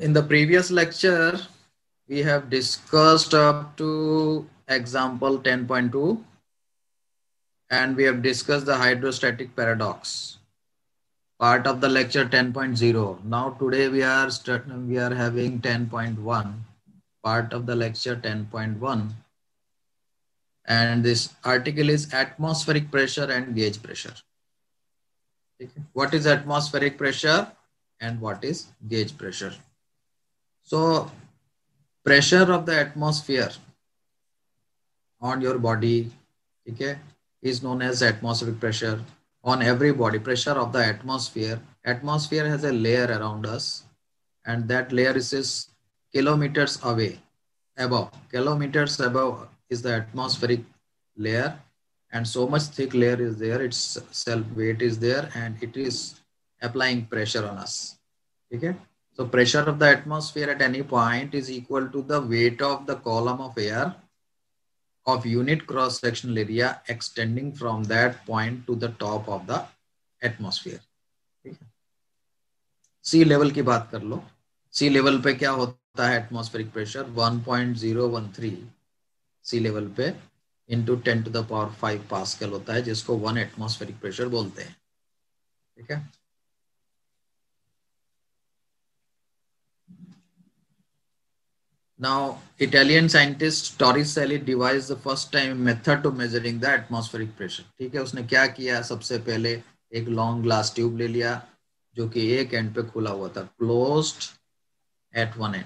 In the previous lecture, we have discussed up to example 10.2 and we have discussed the hydrostatic paradox, part of the lecture 10.0. Now today we are having 10.1, part of the lecture 10.1, and this article is atmospheric pressure and gauge pressure. Okay. What is atmospheric pressure and what is gauge pressure? So pressure of the atmosphere on your body, okay, is known as atmospheric pressure. On every body, pressure of the atmosphere has a layer around us, and that layer is kilometers away, above, kilometers above is the atmospheric layer, and so much thick layer is there, its self weight is there, and it is applying pressure on us. Okay, so pressure of the atmosphere at any point is equal to the weight of the column of air of unit cross sectional area extending from that point to the top of the atmosphere. ठीक है, सी level की बात कर लो, सी level पे क्या होता है atmospheric pressure 1.013 सी level पे इंटू 10⁵ पास्कल होता है, जिसको 1 एटमॉस्फेरिक प्रेशर बोलते हैं. ठीक है, now Italian scientist Torricelli devised the first time method to measuring the atmospheric pressure. ठीक है, उसने क्या किया, सबसे पहले एक लॉन्ग ग्लास ट्यूब ले लिया जो कि एक एंड पे खुला हुआ था, क्लोज्ड एट वन एंड.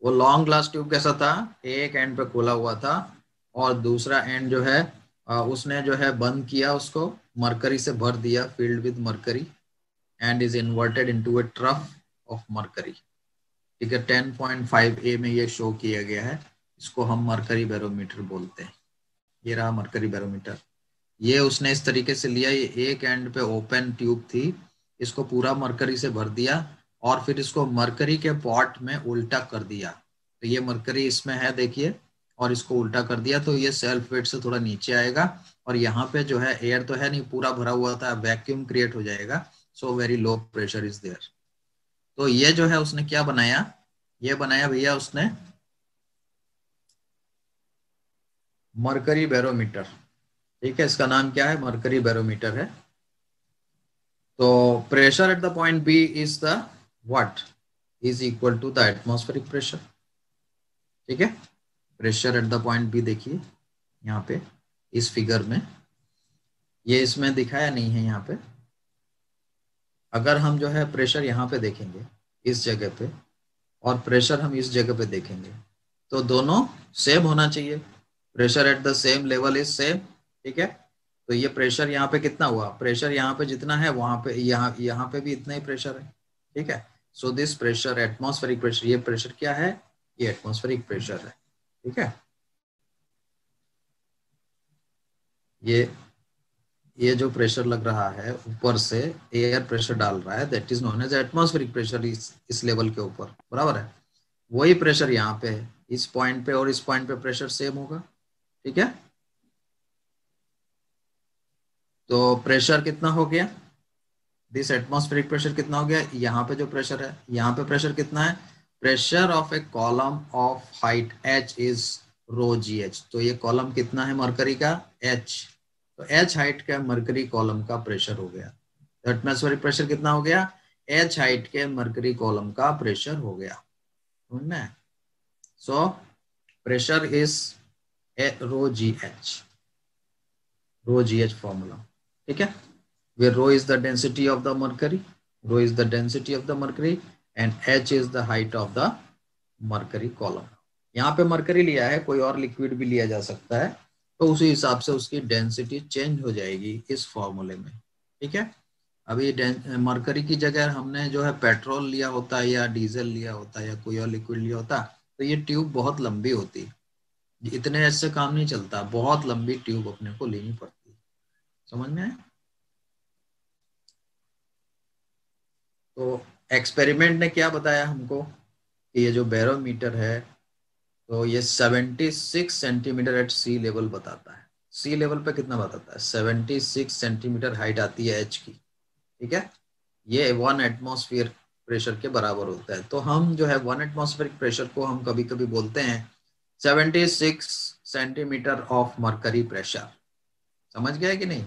वो लॉन्ग ग्लास ट्यूब कैसा था, एक एंड पे खुला हुआ था और दूसरा एंड जो है उसने जो है बंद किया, उसको मरकरी से भर दिया, filled with mercury, and is inverted into A trough of mercury. ठीक है, 10.5a में ये शो किया गया है, इसको हम मरकरी बैरोमीटर बोलते हैं. ये रहा मरकरी बैरोमीटर. ये उसने इस तरीके से लिया, ये एक एंड पे ओपन ट्यूब थी, इसको पूरा मरकरी से भर दिया और फिर इसको मरकरी के पॉट में उल्टा कर दिया. तो ये मरकरी इसमें है देखिए, और इसको उल्टा कर दिया तो ये सेल्फ वेट से थोड़ा नीचे आएगा और यहाँ पे जो है एयर तो है नहीं, पूरा भरा हुआ था, वैक्यूम क्रिएट हो जाएगा. So very low pressure is there. तो ये जो है उसने क्या बनाया, ये बनाया भैया उसने मरकरी बैरोमीटर. ठीक है, इसका नाम क्या है, मरकरी बैरोमीटर है. तो pressure at the point B is the what, is equal to the atmospheric pressure. ठीक है, pressure at the point B देखिए यहाँ पे इस फिगर में, ये इसमें दिखाया नहीं है यहाँ पे. अगर हम जो है प्रेशर यहाँ पे देखेंगे इस जगह पे और प्रेशर हम इस जगह पे देखेंगे तो दोनों सेम होना चाहिए. Pressure at the same level is same. ठीक है, तो ये प्रेशर यहाँ पे कितना हुआ, प्रेशर यहाँ पे जितना है वहां पे यहाँ पे भी इतना ही प्रेशर है. ठीक है, so this pressure atmospheric pressure, ये प्रेशर क्या है, ये एटमॉस्फेरिक प्रेशर है. ठीक है, ये जो प्रेशर लग रहा है ऊपर से एयर प्रेशर डाल रहा है, that is known as atmospheric pressure इस लेवल के ऊपर, बराबर है. वही प्रेशर यहाँ पे है, इस पॉइंट पे और इस पॉइंट पे प्रेशर सेम होगा. ठीक है, तो प्रेशर कितना हो गया, दिस एटमॉस्फेरिक प्रेशर कितना हो गया, यहाँ पे जो प्रेशर है, यहाँ पे प्रेशर कितना है, pressure of a column of height h is rho g h. तो ये कॉलम कितना है मरकरी का, h. तो h हाइट का मरकरी कॉलम का प्रेशर हो गया. तो एटमॉस्फेरिक प्रेशर कितना हो गया, h हाइट के मरकरी कॉलम का प्रेशर हो गया. समझ में, so pressure is rho g h formula. ठीक है, where rho is the density of the mercury, rho is the density of the mercury and h is the height of the mercury column. यहाँ पे mercury लिया है, कोई और liquid भी लिया जा सकता है, तो उसी हिसाब से उसकी डेंसिटी चेंज हो जाएगी इस फॉर्मूले में. ठीक है, अभी मरकरी की जगह हमने जो है पेट्रोल लिया होता है या डीजल लिया होता है या कोई और लिक्विड लिया होता तो ये ट्यूब बहुत लंबी होती, इतने ऐसे काम नहीं चलता, बहुत लंबी ट्यूब अपने को लेनी पड़ती. समझ में आए. तो एक्सपेरिमेंट ने क्या बताया हमको कि ये जो बैरोमीटर है तो ये 76 सेंटीमीटर एट सी लेवल बताता है. सी लेवल पे कितना बताता है, 76 सेंटीमीटर हाइट आती है एच की. ठीक है, ये 1 एटमॉस्फेयर प्रेशर के बराबर होता है। तो हम जो है 1 एटमॉस्फेरिक प्रेशर को हम कभी कभी बोलते हैं 76 सेंटीमीटर ऑफ मरकरी प्रेशर। समझ गए कि नहीं?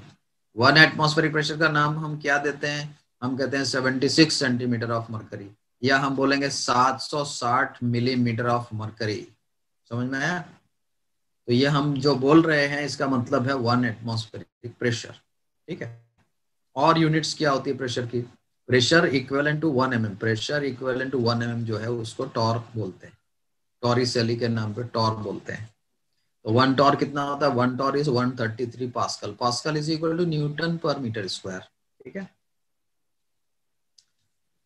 1 एटमॉस्फेरिक प्रेशर का नाम हम क्या देते हैं? हम कहते हैं 76 सेंटीमीटर ऑफ मरकरी, या हम बोलेंगे 760 मिलीमीटर ऑफ मरकरी। समझ में आया? तो ये हम जो बोल रहे हैं इसका मतलब है 1 एटमॉस्फेरिक प्रेशर। ठीक है। और यूनिट्स क्या होती है प्रेशर की? Pressure equivalent to 1 mm, pressure equivalent to 1 mm जो है उसको टॉर्क बोलते हैं। टॉरिसेली के नाम पे टॉर्क बोलते हैं। तो 1 टॉर्क कितना होता है? 1 torr is 133 pascal. Pascal is equal to newton per metre square. ठीक है।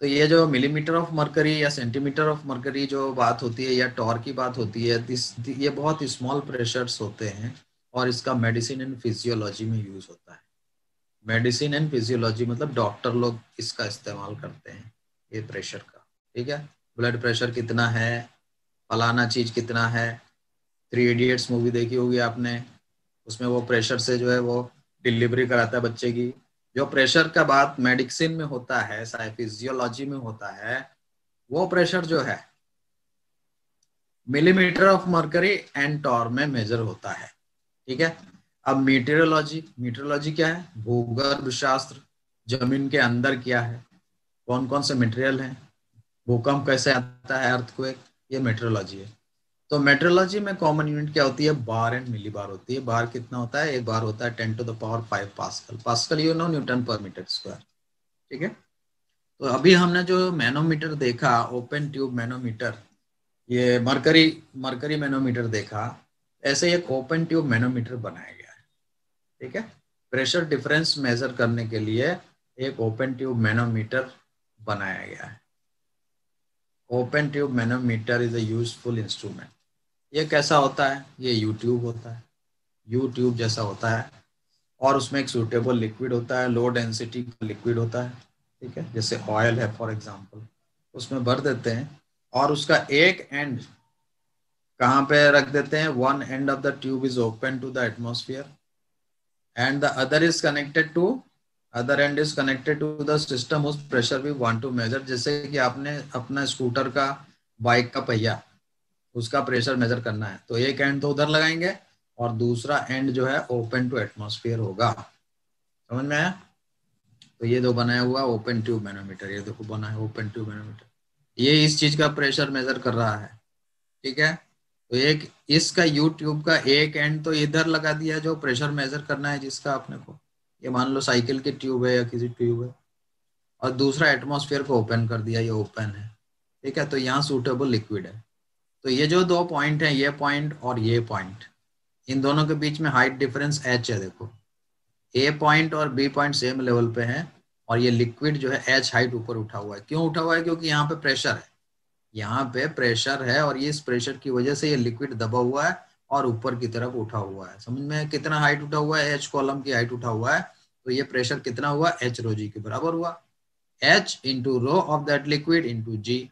तो ये जो मिलीमीटर ऑफ मरकरी या सेंटीमीटर ऑफ मरकरी जो बात होती है या टॉर्क की बात होती है, ये बहुत स्मॉल प्रेशर्स होते हैं और इसका मेडिसिन एंड फिजियोलॉजी में यूज होता है। मेडिसिन एंड फिजियोलॉजी मतलब डॉक्टर लोग इसका इस्तेमाल करते हैं ये प्रेशर का। ठीक है। ब्लड प्रेशर कितना है, फलाना चीज कितना है। 3 इडियट्स मूवी देखी होगी आपने, उसमें वो प्रेशर से जो है वो डिलीवरी कराता है बच्चे की। जो प्रेशर का बात मेडिसिन में होता है, फिजियोलॉजी में होता है, वो प्रेशर जो है millimetre of mercury and torr में मेजर होता है। ठीक है। अब मीटेरोलॉजी, मीटेरोलॉजी क्या है? भूगर्भ शास्त्र, जमीन के अंदर क्या है, कौन कौन से मटेरियल हैं, भूकंप कैसे आता है, अर्थक्वेक, ये मेट्रोलॉजी है। तो मेट्रोलॉजी में कॉमन यूनिट क्या होती है? बार एंड मिली बार होती है। बार कितना होता है? एक बार होता है 10⁵ pascal. Pascal you know Newton per metre square. ठीक है। तो अभी हमने जो मैनोमीटर देखा, ओपन ट्यूब मैनोमीटर, ये मरकरी मरकरी मैनोमीटर देखा, ऐसे एक ओपन ट्यूब मैनोमीटर बनाया गया है। ठीक है। प्रेशर डिफरेंस मेजर करने के लिए एक ओपन ट्यूब मैनोमीटर बनाया गया है। Open tube manometer is a useful instrument. ये कैसा होता है? ये यूट्यूब होता है, यूट्यूब जैसा होता है, और उसमें एक सूटेबल लिक्विड होता है, लो डेंसिटी का लिक्विड होता है। ठीक है। जैसे ऑयल है फॉर एग्जांपल, उसमें भर देते हैं और उसका एक एंड कहाँ पे रख देते हैं? One end of the tube is open to the atmosphere and the other is connected to other end is connected to the system whose pressure we want to measure. जैसे कि आपने अपना स्कूटर का, बाइक का पहिया, उसका pressure measure करना है तो एक एंड तो उधर लगाएंगे और दूसरा एंड जो है ओपन टू एटमॉस्फेयर होगा। समझ में आया? तो ये दो बनाया हुआ ओपन ट्यूब मैनोमीटर, ये देखो बना है ओपन ट्यूब मैनोमीटर, ये इस चीज का प्रेशर मेजर कर रहा है। ठीक है। तो एक इसका यू ट्यूब का एक एंड तो इधर लगा दिया जो प्रेशर मेजर करना है जिसका अपने को, ये मान लो साइकिल की ट्यूब है या किसी ट्यूब है, और दूसरा एटमॉस्फेयर को ओपन कर दिया, ये ओपन है। ठीक है। तो यहाँ सूटेबल लिक्विड है। तो ये जो दो पॉइंट है, ये पॉइंट और ये पॉइंट, इन दोनों के बीच में हाइट डिफरेंस h है। देखो ए पॉइंट और बी पॉइंट सेम लेवल पे है, और ये लिक्विड जो है h हाइट ऊपर उठा हुआ है। क्यों उठा हुआ है? क्योंकि यहाँ पे प्रेशर है, यहाँ पे प्रेशर है, और ये इस प्रेशर की वजह से ये लिक्विड दबा हुआ है और ऊपर की तरफ उठा हुआ है। समझ में? कितना हाइट उठा हुआ है? h कॉलम की हाइट उठा हुआ है। तो ये प्रेशर कितना हुआ? h रो जी के बराबर हुआ। h into rho of that liquid into g.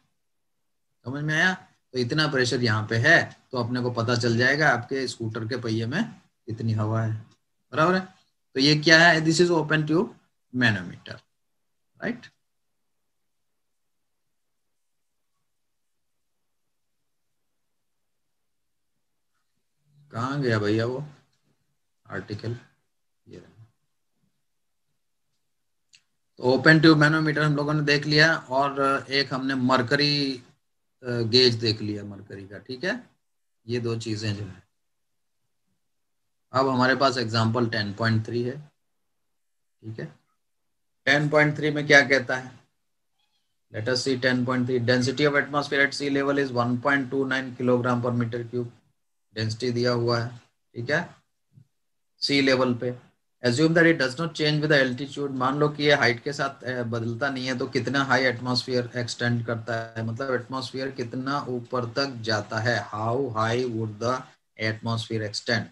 समझ में आया? तो इतना प्रेशर यहाँ पे है, तो अपने को पता चल जाएगा आपके स्कूटर के पहिए में कितनी हवा है। बराबर है? तो ये क्या है? This is open tube manometer, right. कहाँ गया भैया वो आर्टिकल? ये रहा। तो ओपन ट्यूब मैनोमीटर हम लोगों ने देख लिया, और एक हमने मरकरी गेज देख लिया मरकरी का। ठीक है। ये दो चीजें जो है, अब हमारे पास एग्जांपल 10.3 है। ठीक है। 10.3 में क्या कहता है? Let us see 10.3. Density of atmosphere at sea level is 1.29 kilogram per metre cube. Density दिया हुआ है। ठीक है। सी लेवल पे assume that it does not change with altitude. मान लो कि ये हाइट के साथ बदलता नहीं है, तो कितना हाई एटमॉस्फेयर एक्सटेंड करता है, मतलब एटमॉस्फेयर कितना ऊपर तक जाता है। How high would the atmosphere extend,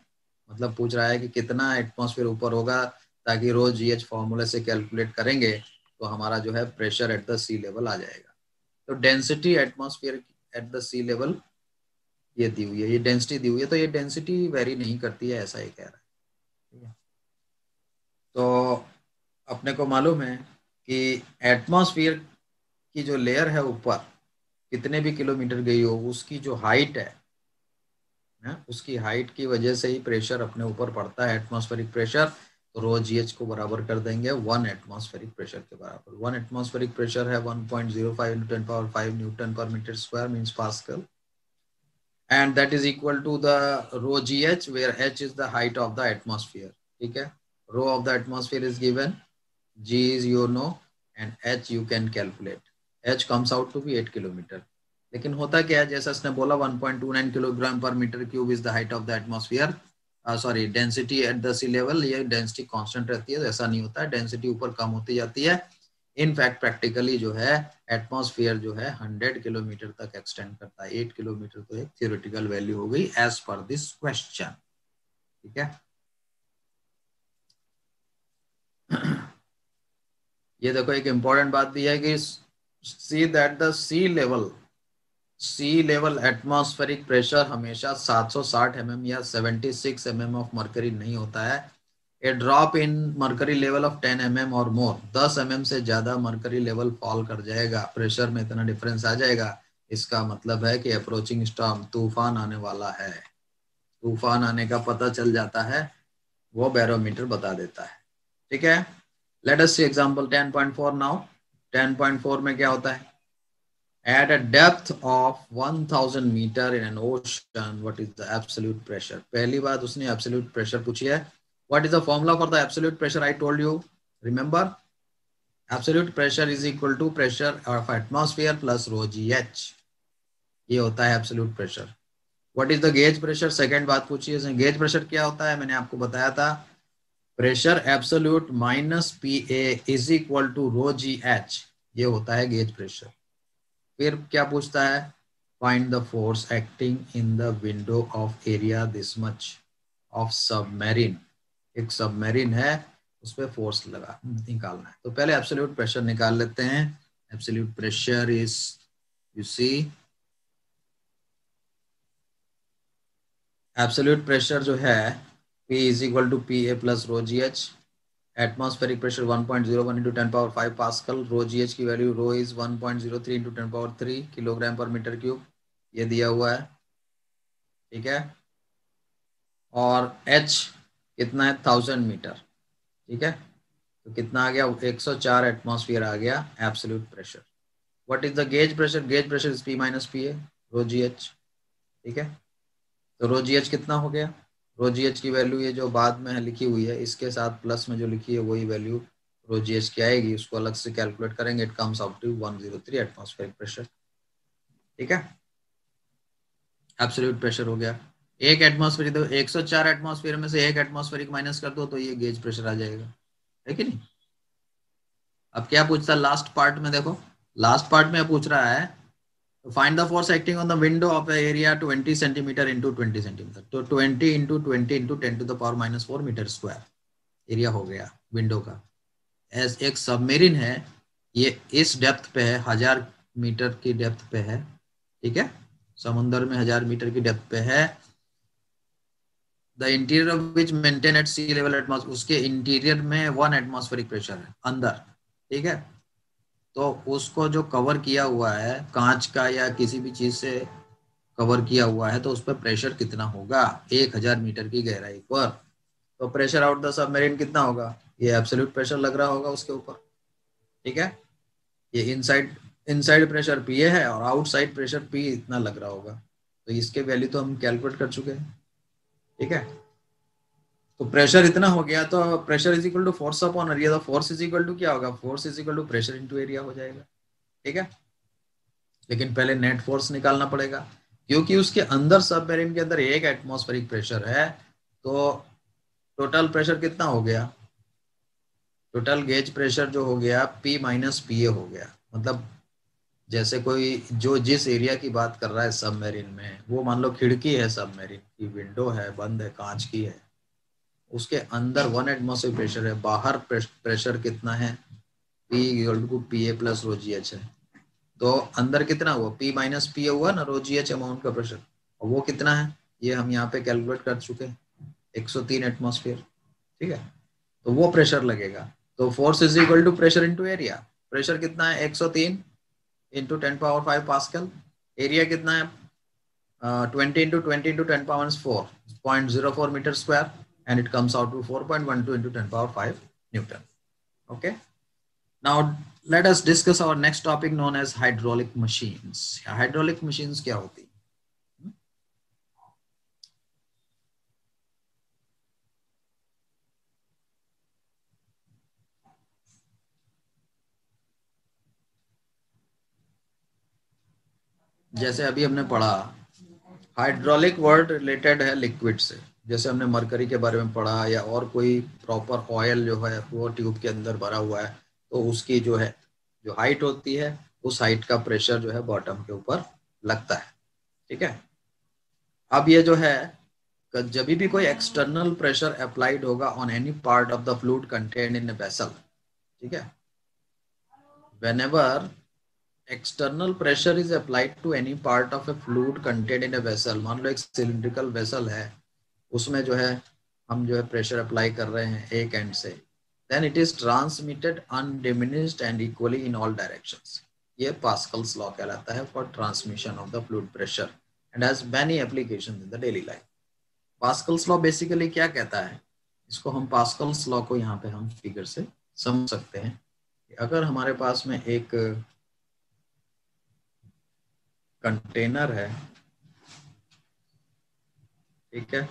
मतलब पूछ रहा है कि कितना एटमॉस्फेयर ऊपर होगा, ताकि रोज जीएच फॉर्मूले से कैलकुलेट करेंगे तो हमारा जो है pressure at the sea level आ जाएगा। तो density atmosphere at the sea level ये दी हुई है, ये डेंसिटी दी हुई है। तो ये डेंसिटी वेरी नहीं करती है, ऐसा ही कह रहा है। ठीक है। तो अपने को मालूम है कि एटमॉस्फेयर की जो लेयर है ऊपर कितने भी किलोमीटर गई हो, उसकी जो हाइट है ना, उसकी हाइट की वजह से ही प्रेशर अपने ऊपर पड़ता है, एटमॉस्फेरिक प्रेशर। तो रो जी एच को बराबर कर देंगे 1 एटमॉस्फेरिक प्रेशर के बराबर। 1 एटमॉस्फेरिक प्रेशर है 1.05 into 10 power 5 newton per metre square means pascal, and that is equal to the rho gh, where h is the height of the atmosphere. ठीक है, rho of the atmosphere is given, g is you know, and h you can calculate. h comes out to be 8 kilometre. लेकिन होता क्या है, जैसा इसने बोला 1.29 kilogram per metre cube is the height of the atmosphere, sorry density at the sea level. ये density constant रहती है, ऐसा नहीं होता है, डेंसिटी ऊपर कम होती जाती है। इनफैक्ट प्रैक्टिकली जो है एटमॉस्फेयर जो है 100 किलोमीटर तक एक्सटेंड करता है। 8 किलोमीटर तो एक थियोरेटिकल वैल्यू हो गई एज पर दिस क्वेश्चन। ठीक है, ये देखो एक इंपॉर्टेंट बात भी है कि see that the sea level atmospheric pressure हमेशा 760 mm या 76 mm ऑफ मर्करी नहीं होता है। A drop in mercury level of 10 mm और मोर, 10 mm से ज्यादा मर्करी लेवल फॉल कर जाएगा, प्रेशर में इतना डिफरेंस आ जाएगा, इसका मतलब है कि अप्रोचिंग स्टॉर्म, तूफान आने वाला है। तूफान आने का पता चल जाता है, वो बैरोमीटर बता देता है। ठीक है, लेट अस सी एग्जांपल 10.4 नाउ। 10.4 में क्या होता है, at a depth of 1000 meter in an ocean what is the absolute pressure। पहली बात उसने absolute pressure पूछी है। what is the formula for the absolute pressure? I told you, remember, absolute pressure is equal to pressure of atmosphere plus rho gh, ये होता है absolute pressure। what is the gauge pressure? Second बात पूछी है। gauge pressure क्या होता है, मैंने आपको बताया था, pressure absolute minus P A is equal to rho g h, ये होता है गेज प्रेशर। फिर क्या पूछता है, find the force acting in the window of area this much of submarine. एक सबमरीन है, उस पर फोर्स लगा निकालना है। तो पहले एब्सोल्यूट प्रेशर निकाल लेते हैं। Absolute pressure is, you see, absolute pressure जो है P is equal to P A plus rho g h. Atmospheric pressure 1.01 into 10 power 5 pascal. Rho g h की value, rho is 1.03 into 10 power 3 kilogram per metre cube, ये दिया हुआ है। ठीक है, और एच कितना है, 1000 मीटर। ठीक है, तो कितना आ गया, 104 एटमॉस्फेयर आ गया absolute pressure. What is the gauge pressure? Gauge pressure is P minus P A rho g h. ठीक है, तो रो जी एच कितना हो गया, रो जी एच की वैल्यू ये जो बाद में है लिखी हुई है, इसके साथ प्लस में जो लिखी है वही वैल्यू रो जी एच की आएगी, उसको अलग से कैलकुलेट करेंगे, it comes out to 103 atmospheric pressure. ठीक है, एब्सोल्यूट प्रेशर हो गया। एक एटमॉस्फेरिक, तो 104 एटमॉस्फेयर में से एक एटमॉस्फेरिक माइनस कर दो तो ये गेज प्रेशर आ जाएगा, है कि नहीं। अब क्या पूछता है लास्ट पार्ट में, देखो लास्ट पार्ट में पूछ रहा है find the force acting on the window of area 20 centimetre into 20 centimetre. तो 20 into 20 into 10 to the power minus 4 metre square area हो गया विंडो का। एज एक सबमेरिन है, ये इस डेप्थ पे है, 1000 मीटर की डेप्थ पे है। ठीक है, समुद्र में 1000 मीटर की डेप्थ पे है। The interior of which maintain at sea level atmosphere, उसके इंटीरियर में 1 एटमॉस्फेरिक प्रेशर है अंदर। ठीक है, तो उसको जो कवर किया हुआ है कांच का या किसी भी चीज से कवर किया हुआ है, तो उस पर प्रेशर कितना होगा 1000 मीटर की गहराई पर। तो प्रेशर आउट द सबमरीन कितना होगा, ये एब्सोल्यूट प्रेशर लग रहा होगा उसके ऊपर। ठीक है, ये इनसाइड इनसाइड प्रेशर पी है और आउटसाइड प्रेशर पी इतना लग रहा होगा, तो इसके वैल्यू तो हम कैलकुलेट कर चुके हैं। ठीक है, तो प्रेशर इतना हो गया, तो pressure is equal to force upon area. तो फोर्स इज इक्वल टू क्या होगा, force is equal to pressure into area हो जाएगा। ठीक है, लेकिन पहले नेट फोर्स निकालना पड़ेगा, क्योंकि उसके अंदर सबमरीन के अंदर एक एटमॉस्फेरिक प्रेशर है। तो टोटल प्रेशर कितना हो गया, टोटल गेज प्रेशर जो हो गया P माइनस पी ए हो गया। मतलब जैसे कोई जो जिस एरिया की बात कर रहा है सबमरीन में, वो मान लो खिड़की है, सबमरीन की विंडो है, बंद है, कांच की है, उसके अंदर 1 एटमॉस्फेरिक प्रेशर है, बाहर प्रेशर कितना है, P equal to P A plus rho g h है। तो अंदर कितना हुआ, P माइनस पी हुआ ना, रो जी एच अमाउंट का प्रेशर, और वो कितना है, ये हम यहाँ पे कैलकुलेट कर चुके हैं, 103 एटमॉस्फेयर। ठीक है, तो वो प्रेशर लगेगा। तो force is equal to pressure into area. Pressure कितना है 103, इंटू 10⁵ पास्कल। एरिया कितना है? 20 × 10⁻⁴, 0.04 metre square, and it comes out to 4.12 into 10⁵ newton. Okay, now let us discuss our next topic known as hydraulic machines. Hydraulic machines क्या होती है? जैसे अभी हमने पढ़ा, हाइड्रोलिक वर्ड रिलेटेड है लिक्विड से। जैसे हमने मरकरी के बारे में पढ़ा, या और कोई प्रॉपर ऑयल जो है वो ट्यूब के अंदर भरा हुआ है, तो उसकी जो है जो हाइट होती है, उस हाइट का प्रेशर जो है बॉटम के ऊपर लगता है। ठीक है, अब ये जो है, जब भी कोई एक्सटर्नल प्रेशर अप्लाइड होगा on any part of the fluid contained in a vessel, ठीक है, whenever external pressure is applied to any part of a fluid contained in a vessel, मान लो एक सिलिंड्रिकल वेसल है, उसमें जो है हम जो है प्रेशर अप्लाई कर रहे हैं एक एंड से, then it is transmitted undiminished and equally in all directions। ये पास्कल्स लॉ कहलाता है for transmission of the fluid pressure and has many applications in the daily life. Pascal's law basically क्या कहता है? इसको हम पास्कल्स लॉ को यहाँ पे हम फिगर से समझ सकते हैं। अगर हमारे पास में एक कंटेनर है, ठीक है,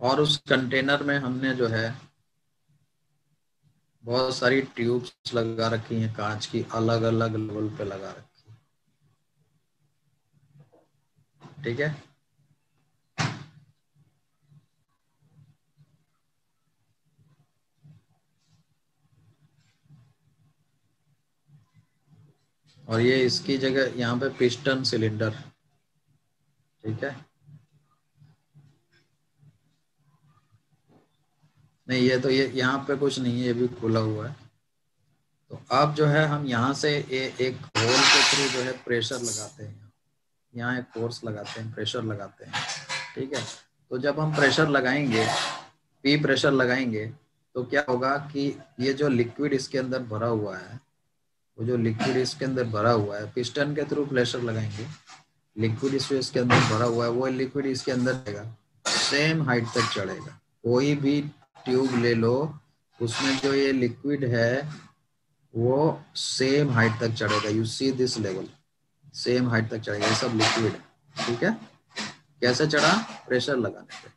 और उस कंटेनर में हमने जो है बहुत सारी ट्यूब्स लगा रखी हैं कांच की, अलग अलग लेवल पे लगा रखी है, ठीक है। और ये इसकी जगह यहाँ पे पिस्टन सिलेंडर, ठीक है, नहीं ये तो ये यहाँ पे कुछ नहीं है, ये भी खुला हुआ है। तो अब जो है हम यहाँ से एक होल के थ्रू जो है प्रेशर लगाते हैं, यहाँ एक फोर्स लगाते हैं, प्रेशर लगाते हैं, ठीक है। तो जब हम प्रेशर लगाएंगे, पी प्रेशर लगाएंगे, तो क्या होगा कि ये जो लिक्विड इसके अंदर भरा हुआ है, वो जो लिक्विड इसके अंदर भरा हुआ है, पिस्टन के थ्रू प्रेशर लगाएंगे, लिक्विड इसके अंदर भरा हुआ है, वो लिक्विड इसके अंदर जाएगा, सेम हाइट तक चढ़ेगा। कोई भी ट्यूब ले लो, उसमें जो ये लिक्विड है वो सेम हाइट तक चढ़ेगा। You see this level, same height तक चढ़ेगा, ये सब लिक्विड है, ठीक है। कैसे चढ़ा? प्रेशर लगाने पे।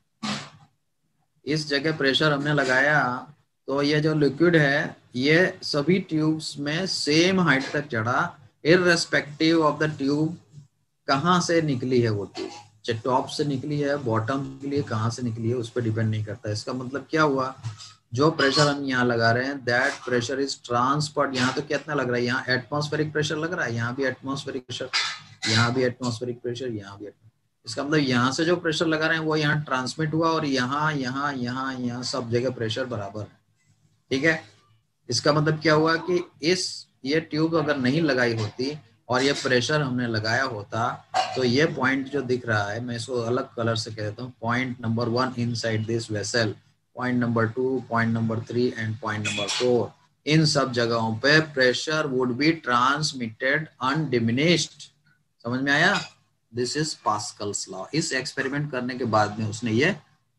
इस जगह प्रेशर हमने लगाया, तो ये जो लिक्विड है ये सभी ट्यूब्स में सेम हाइट तक चढ़ा, इररेस्पेक्टिव ऑफ द ट्यूब कहाँ से निकली है वो ट्यूब, चाहे टॉप से निकली है, बॉटम के लिए कहाँ से निकली है, उस पर डिपेंड नहीं करता। इसका मतलब क्या हुआ, जो प्रेशर हम यहाँ लगा रहे हैं, दैट प्रेशर इज ट्रांसफर्ड। यहाँ तो कितना लग रहा है, यहाँ एटमॉस्फेरिक प्रेशर लग रहा है, यहाँ भी एटमॉस्फेरिक प्रेशर, यहाँ भी एटमॉस्फेरिक प्रेशर, यहाँ भी। इसका मतलब यहाँ से जो प्रेशर लगा रहे हैं वो यहाँ ट्रांसमिट हुआ, और यहाँ यहाँ यहाँ यहाँ सब जगह प्रेशर बराबर है, ठीक है। इसका मतलब क्या हुआ कि ये ट्यूब अगर नहीं लगाई होती और ये प्रेशर हमने लगाया होता, तो ये पॉइंट जो दिख रहा है, मैं इसको अलग कलर से कह देता हूँ, point number 1 inside this vessel, point number 2, point number 3 and point number 4, इन सब जगहों पे pressure would be transmitted undiminished. समझ में आया? This is Pascal's law. इस एक्सपेरिमेंट करने के बाद में उसने ये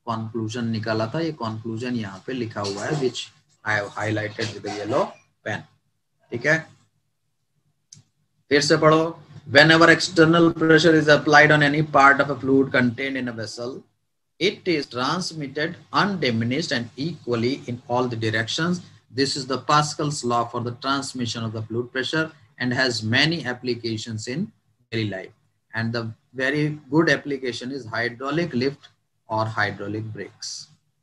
कॉन्क्लूजन निकाला था। ये कॉन्क्लूजन यहाँ पे लिखा हुआ है, which I have highlighted with yellow pen, ठीक है। फिर से पढ़ो। Whenever external pressure is applied on any part of a fluid contained in a vessel, it is transmitted undiminished and equally in all the directions. This is the Pascal's law for the transmission of the fluid pressure and has many applications in daily life. And the very good application is hydraulic lift or hydraulic brakes.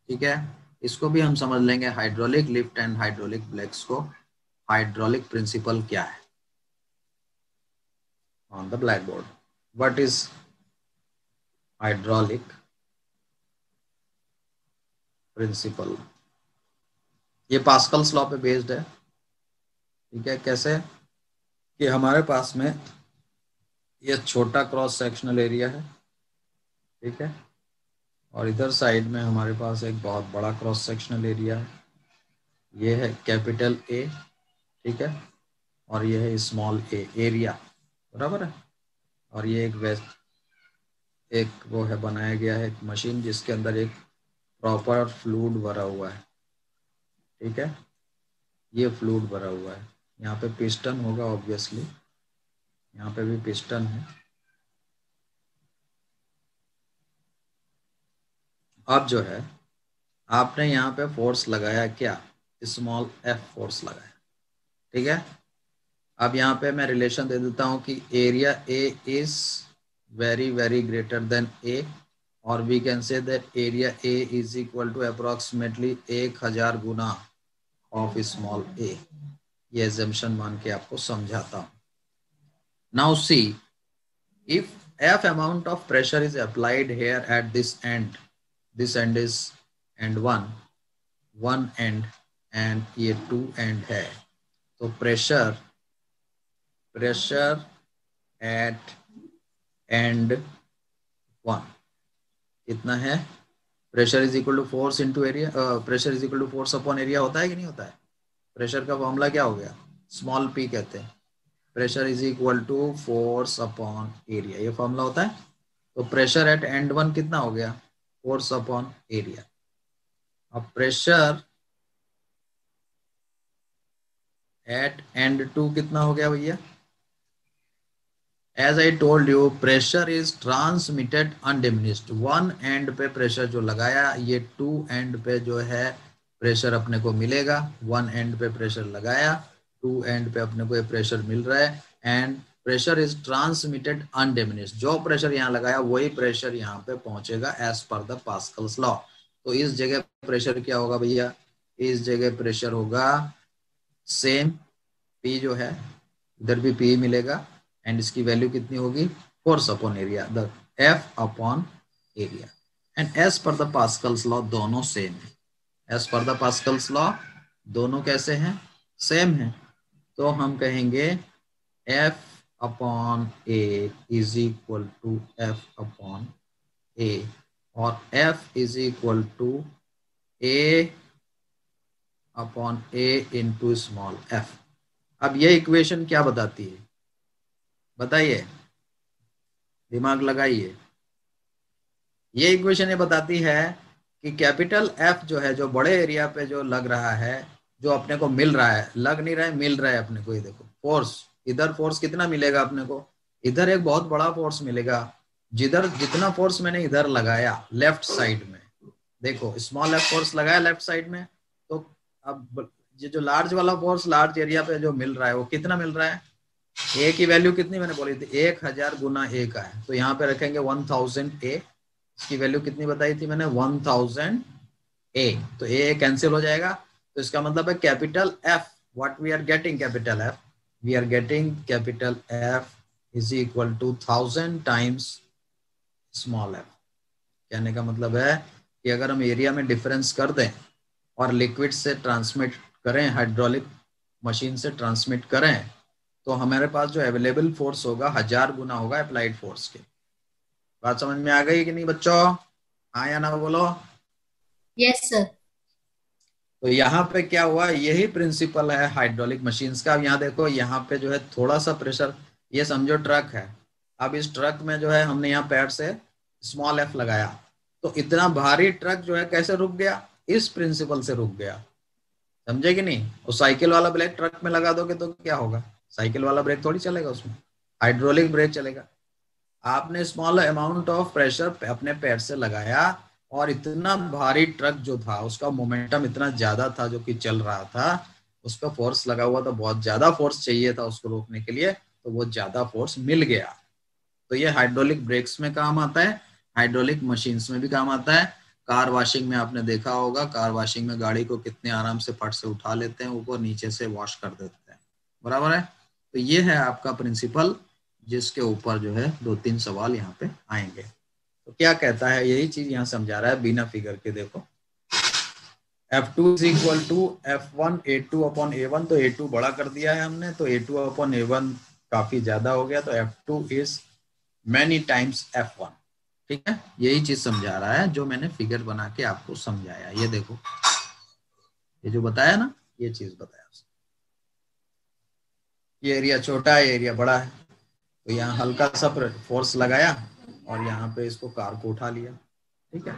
ठीक है, इसको भी हम समझ लेंगे, hydraulic lift and hydraulic breaks को। Hydraulic principal क्या है? On the blackboard, what is hydraulic principle? ये पास्कल्स लॉ पे बेस्ड है, ठीक है। कैसे कि हमारे पास में ये छोटा क्रॉस सेक्शनल एरिया है, ठीक है, और इधर साइड में हमारे पास एक बहुत बड़ा क्रॉस सेक्शनल एरिया है, ये है कैपिटल ए, ठीक है, और ये है स्मॉल ए, एरिया, बराबर है। और ये एक वो है, बनाया गया है एक मशीन जिसके अंदर एक प्रॉपर फ्लूइड भरा हुआ है। ठीक है, ये फ्लूइड भरा हुआ है। यहाँ पे पिस्टन होगा ऑब्वियसली, यहाँ पे भी पिस्टन है। अब जो है आपने यहाँ पे फोर्स लगाया क्या, स्मॉल एफ फोर्स लगाया। ठीक है, अब यहाँ पे मैं रिलेशन दे देता हूँ कि area A is very very greater than a, और we can say that area A is equal to approximately 1000 गुना ऑफ स्मॉल ए। ये एजम्पशन मान के आपको समझाता हूँ। Now see, if F amount of pressure is applied here at this end is end 1 end, and ये 2 end है, तो pressure at end 1 कितना है? Pressure is equal to force into area, pressure is equal to force upon area होता है कि नहीं होता है? प्रेशर का फॉर्मूला क्या हो गया? स्मॉल पी कहते हैं। Pressure is equal to force upon area, ये फॉर्मूला होता है। तो प्रेशर एट एंड 1 कितना हो गया? Force upon area. अब प्रेशर एट एंड 2 कितना हो गया भैया? As I told you, pressure is transmitted undiminished. 1 end पे प्रेशर जो लगाया, ये 2 एंड पे जो है प्रेशर अपने को मिलेगा। 1 एंड पे प्रेशर लगाया, 2 एंड पे अपने को ये प्रेशर मिल रहा है, and pressure is transmitted undiminished. जो प्रेशर यहाँ लगाया वही प्रेशर यहाँ पे पहुंचेगा as per the Pascal's law. तो इस जगह प्रेशर क्या होगा भैया? इस जगह प्रेशर होगा सेम, पी जो है इधर भी पी मिलेगा, एंड इसकी वैल्यू कितनी होगी? Force upon area, the F upon area. And as per the Pascal's law दोनों सेम है। As per the Pascal's law दोनों कैसे हैं? सेम है। तो हम कहेंगे F upon A is equal to F upon A, और F is equal to A upon a into small f. अब ये इक्वेशन क्या बताती है बताइए, दिमाग लगाइए। ये इक्वेशन ये बताती है कि कैपिटल एफ जो है, जो बड़े एरिया पे जो लग रहा है, जो अपने को मिल रहा है, लग नहीं रहा है, मिल रहा है अपने को। ये देखो फोर्स, इधर फोर्स कितना मिलेगा अपने को? इधर एक बहुत बड़ा फोर्स मिलेगा। जिधर जितना फोर्स मैंने इधर लगाया लेफ्ट साइड में, देखो स्मॉल एफ फोर्स लगाया लेफ्ट साइड में, तो अब ये जो लार्ज वाला फोर्स लार्ज एरिया पे जो मिल रहा है वो कितना मिल रहा है? ए की वैल्यू कितनी मैंने बोली थी? 1000 गुना ए का है, तो यहाँ पे रखेंगे 1000 ए। इसकी वैल्यू कितनी बताई थी मैंने? 1000 ए। तो ए कैंसिल हो जाएगा, तो इसका मतलब है capital F, what we are getting capital F, we are getting capital F is equal to 1000 times small F. कहने का मतलब है कि अगर हम एरिया में डिफरेंस कर दें और लिक्विड से ट्रांसमिट करें, हाइड्रोलिक मशीन से ट्रांसमिट करें, तो हमारे पास जो अवेलेबल फोर्स होगा 1000 गुना होगा अप्लाइड फोर्स के। बात समझ में आ गई कि नहीं बच्चों? हाँ या ना बोलो। Yes sir. तो यहाँ पे क्या हुआ, यही प्रिंसिपल है हाइड्रोलिक मशीन्स का। अब यहाँ देखो, यहाँ पे जो है थोड़ा सा प्रेशर, ये समझो ट्रक है। अब इस ट्रक में जो है हमने यहाँ पैर से स्मॉल एफ लगाया, तो इतना भारी ट्रक जो है कैसे रुक गया? इस प्रिंसिपल से रुक गया। समझे कि नहीं? और साइकिल वाला ब्रेक ट्रक में लगा दोगे तो क्या होगा? साइकिल वाला ब्रेक थोड़ी चलेगा, उसमें हाइड्रोलिक ब्रेक चलेगा। आपने स्मॉल अमाउंट ऑफ प्रेशर अपने पैर से लगाया, और इतना भारी ट्रक जो था उसका मोमेंटम इतना ज्यादा था जो कि चल रहा था, उस पर फोर्स लगा हुआ था, बहुत ज्यादा फोर्स चाहिए था उसको रोकने के लिए, तो वो ज्यादा फोर्स मिल गया। तो ये हाइड्रोलिक ब्रेक्स में काम आता है, हाइड्रोलिक मशीन्स में भी काम आता है। कार वॉशिंग में आपने देखा होगा, कार वॉशिंग में गाड़ी को कितने आराम से फट से उठा लेते हैं, ऊपर नीचे से वॉश कर देते हैं, बराबर है। तो ये है आपका प्रिंसिपल, जिसके ऊपर जो है 2-3 सवाल यहाँ पे आएंगे। तो क्या कहता है, यही चीज यहाँ समझा रहा है बिना फिगर के। देखो F2 is equal to F1 A2 upon A1, तो A2 बड़ा कर दिया है हमने, तो A2 अपॉन A1 काफी ज्यादा हो गया, तो F2 is many times F1। ठीक है, यही चीज समझा रहा है जो मैंने फिगर बना के आपको समझाया। ये देखो, ये जो बताया ना, ये चीज बताया। ये एरिया छोटा है, एरिया बड़ा है, तो यहाँ हल्का सा फोर्स लगाया और यहाँ पे इसको कार को उठा लिया। ठीक है,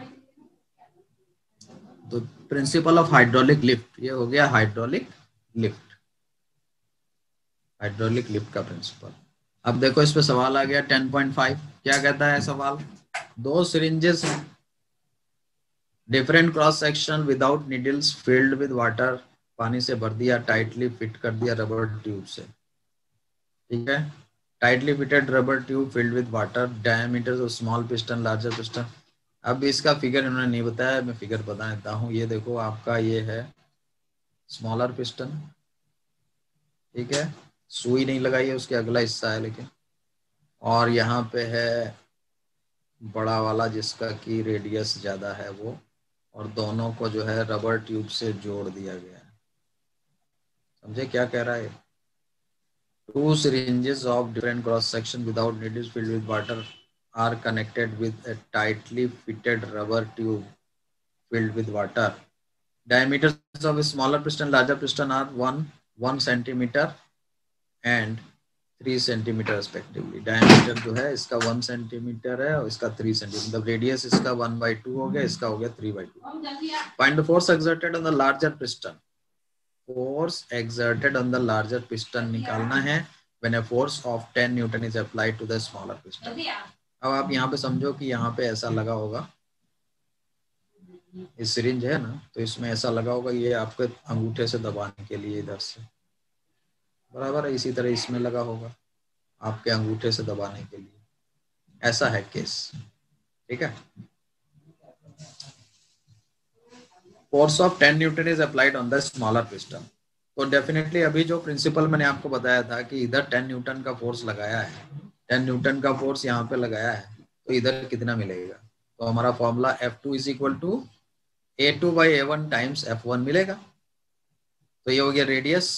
तो प्रिंसिपल ऑफ हाइड्रोलिक लिफ्ट ये हो गया हाइड्रोलिक लिफ्ट, हाइड्रोलिक लिफ्ट का प्रिंसिपल। अब देखो इस पे सवाल आ गया 10.5। क्या कहता है सवाल? दो syringes different cross section without needles filled with water, पानी से भर दिया, टाइटली फिट कर दिया रबर ट्यूब से। ठीक है, tightly fitted rubber tube filled with water, diameter of small piston larger piston. अब इसका फिगर इन्होंने नहीं बताया, मैं फिगर बता देता हूँ। ये देखो आपका ये है स्मॉलर पिस्टन, ठीक है, सुई नहीं लगाई है, उसके अगला हिस्सा है लेकिन, और यहाँ पे है बड़ा वाला जिसका की रेडियस ज़्यादा है वो, और दोनों को जो है रबर ट्यूब से जोड़ दिया गया है। समझे क्या कह रहा है? Two syringes of different cross section without needles filled with water are connected with a tightly fitted rubber tube filled with water. Diameters of a smaller piston, larger piston are 1 centimeter and 3 centimetre respectively. Diameter जो है इसका 1 centimetre है और इसका 3 centimetre, मतलब radius इसका 1/2 हो गया, इसका हो गया 3/2। Find the force exerted on the larger piston. Force exerted on the larger piston निकालना है when a force of 10 Newton is applied to the smaller piston. अब आप यहाँ पे समझो कि यहाँ पे ऐसा लगा होगा, ये सिरिंज है ना, तो इसमें ऐसा लगा होगा, ये आपके अंगूठे से दबाने के लिए इधर से, बराबर है। इसी तरह इसमें लगा होगा आपके अंगूठे से दबाने के लिए, ऐसा है केस। ठीक है, force of 10 Newton is applied on the smaller piston. तो डेफिनेटली अभी जो प्रिंसिपल मैंने आपको बताया था कि इधर 10 न्यूटन का फोर्स लगाया है, 10 न्यूटन का फोर्स यहाँ पे लगाया है, तो इधर कितना मिलेगा? तो हमारा formula F2 is equal to A2/A1 times F1 मिलेगा। तो ये हो गया रेडियस,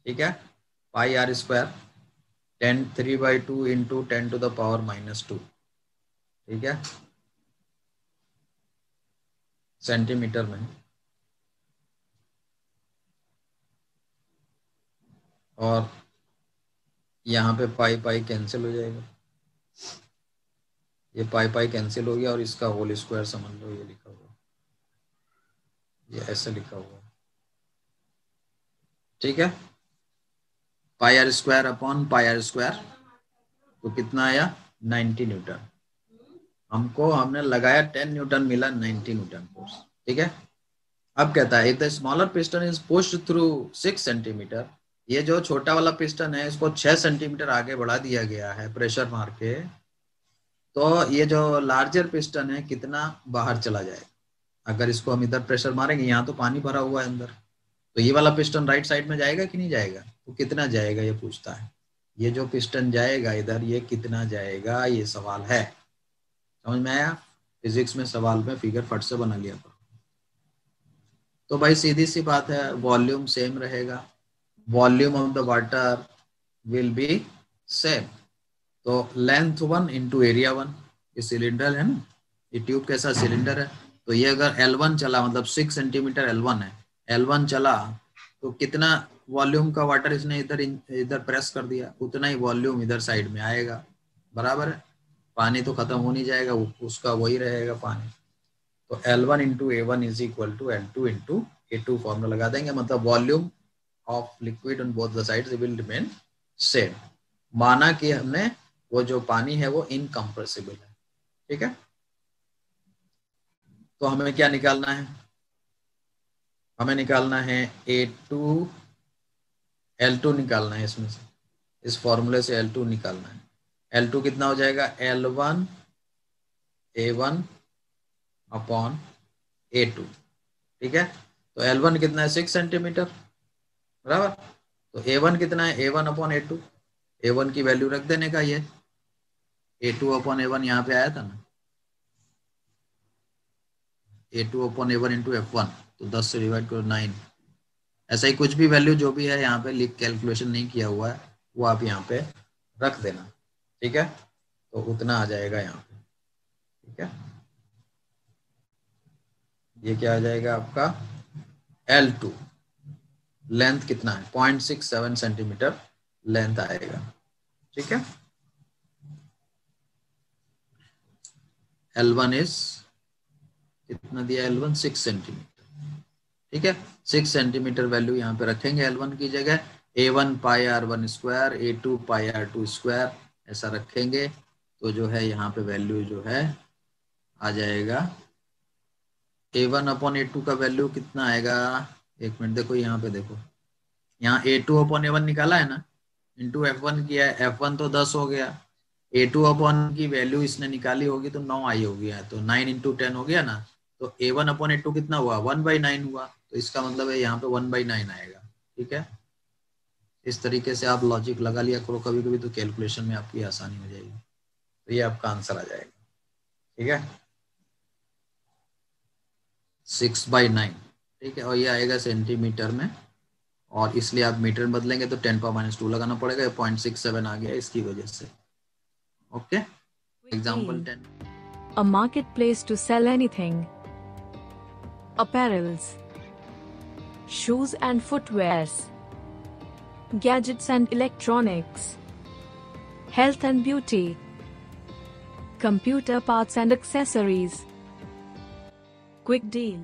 ठीक है, पाई आर स्क्वायर 3/2 इंटू 10⁻⁻², ठीक है, सेंटीमीटर में। और यहाँ पे पाई पाई कैंसिल हो जाएगा, ये पाई पाई कैंसिल हो गया और इसका होल स्क्वायर समझ लो, ये लिखा हुआ, ये ऐसे लिखा हुआ, ठीक है, pi r square upon pi r square, तो कितना आया 90 न्यूटन। हमने लगाया 10 न्यूटन, मिला 90 न्यूटन फोर्स। ठीक है, अब कहता है if the smaller piston is pushed through 6 centimetre, ये जो छोटा वाला पिस्टन है इसको 6 सेंटीमीटर आगे बढ़ा दिया गया है प्रेशर मार के, तो ये जो लार्जर पिस्टन है कितना बाहर चला जाएगा? अगर इसको हम इधर प्रेशर मारेंगे, यहाँ तो पानी भरा हुआ है अंदर, तो ये वाला पिस्टन राइट साइड में जाएगा कि नहीं जाएगा? तो कितना जाएगा ये पूछता है। ये जो पिस्टन जाएगा इधर, ये कितना जाएगा, ये सवाल है। समझ में आया? फिजिक्स में सवाल में फिगर फट से बना लिया करो। तो भाई सीधी सी बात है, वॉल्यूम सेम रहेगा, volume of the water will be same. तो लेंथ 1 इंटू एरिया 1, ये सिलेंडर है ना, ये ट्यूब कैसा सिलेंडर है, तो ये अगर L1 चला, मतलब 6 सेंटीमीटर L1 है, L1 चला तो कितना वॉल्यूम का वाटर इसने इधर इधर प्रेस कर दिया, उतना ही वॉल्यूम इधर साइड में आएगा, बराबर है। पानी तो खत्म हो नहीं जाएगा, उसका वही रहेगा पानी। तो L1 into A1 is equal to L2 into A2 formula लगा देंगे, मतलब volume of liquid on both the sides will remain same. माना कि हमने वो जो पानी है वो इनकम्प्रेसिबल है। ठीक है, तो हमें क्या निकालना है? हमें निकालना है A2 L2 निकालना है, इसमें से, इस फॉर्मूले से L2 निकालना है। L2 कितना हो जाएगा? L1 A1 upon A2। ठीक है, तो L1 कितना है? 6 सेंटीमीटर, बराबर। तो A1 कितना है? A1 अपॉन A2, A1 की वैल्यू रख देने का, ये A2 अपॉन A1 यहाँ पे आया था ना, A2 upon A1 into F1, तो 10 से डिवाइड करो 9। ऐसा ही कुछ भी वैल्यू जो भी है यहाँ पे लिख, कैलकुलेशन नहीं किया हुआ है, वो आप यहाँ पे रख देना। ठीक है, तो उतना आ जाएगा यहाँ पे। ठीक है, ये क्या आ जाएगा आपका L2, लेंथ कितना है, 0.67 सेंटीमीटर लेंथ आएगा। ठीक है, L1 इज कितना दिया, L1 6 सेंटीमीटर। ठीक है, 6 सेंटीमीटर वैल्यू यहाँ पे रखेंगे L1 की जगह। A1 पाई R1 स्क्वायर, A2 पाई R2 स्क्वायर, ऐसा रखेंगे तो जो है यहाँ पे वैल्यू जो है आ जाएगा A1 अपॉन A2 का वैल्यू कितना आएगा, एक मिनट देखो यहाँ पे देखो, यहाँ A2 अपॉन A1 निकाला है ना, इंटू F1 किया है, F1 तो 10 हो गया, A2 अपॉन की वैल्यू इसने निकाली होगी तो 9 आई होगी, तो 9 इंटू 10 हो गया ना, तो A1 अपॉन A2 कितना हुआ, 1/9 हुआ, तो इसका मतलब है यहाँ पे 1/9 आएगा। ठीक है, इस तरीके से आप लॉजिक लगा लिया करो कभी कभी, तो कैलकुलेशन में आपकी आसानी हो जाएगी, तो ये आपका आंसर आ जाएगा। ठीक है, 6/9। ठीक है, और ये आएगा सेंटीमीटर में, और इसलिए आप मीटर बदलेंगे तो 10⁻² लगाना पड़ेगा, 0.67 आ गया इसकी वजह से। Okay, example 10। A marketplace to sell anything. Apparels, shoes and footwears, gadgets and electronics, health and beauty, computer parts and accessories. Quick deal.